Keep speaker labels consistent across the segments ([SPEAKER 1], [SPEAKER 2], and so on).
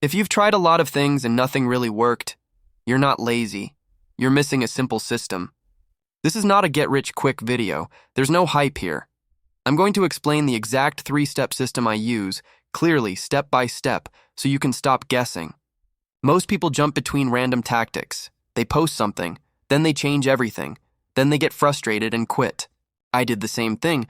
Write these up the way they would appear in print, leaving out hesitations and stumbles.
[SPEAKER 1] If you've tried a lot of things and nothing really worked, you're not lazy. You're missing a simple system. This is not a get-rich-quick video. There's no hype here. I'm going to explain the exact three-step system I use, clearly, step by step, so you can stop guessing. Most people jump between random tactics. They post something, then they change everything, then they get frustrated and quit. I did the same thing.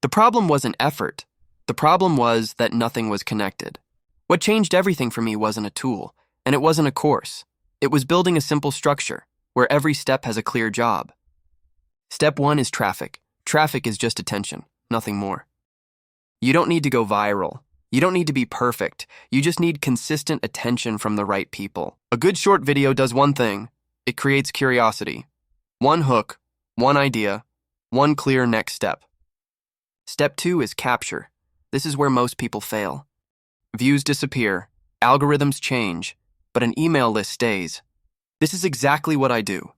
[SPEAKER 1] The problem wasn't effort. The problem was that nothing was connected. What changed everything for me wasn't a tool, and it wasn't a course. It was building a simple structure, where every step has a clear job. Step 1 is traffic. Traffic is just attention, nothing more. You don't need to go viral. You don't need to be perfect. You just need consistent attention from the right people. A good short video does one thing. It creates curiosity. One hook, one idea, one clear next step. Step 2 is capture. This is where most people fail. Views disappear, algorithms change, but an email list stays. This is exactly what I do.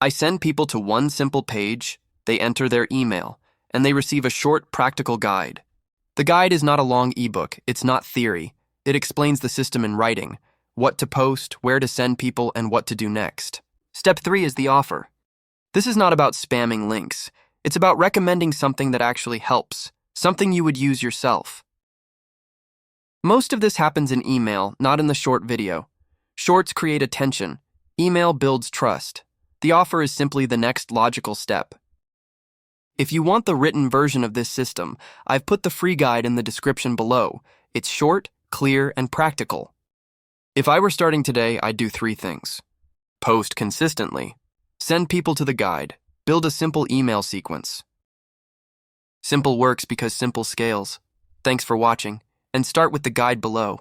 [SPEAKER 1] I send people to one simple page, they enter their email, and they receive a short, practical guide. The guide is not a long ebook, it's not theory. It explains the system in writing, what to post, where to send people, and what to do next. Step 3 is the offer. This is not about spamming links. It's about recommending something that actually helps, something you would use yourself. Most of this happens in email, not in the short video. Shorts create attention. Email builds trust. The offer is simply the next logical step. If you want the written version of this system, I've put the free guide in the description below. It's short, clear, and practical. If I were starting today, I'd do 3 things. Post consistently. Send people to the guide. Build a simple email sequence. Simple works because simple scales. Thanks for watching, and start with the guide below.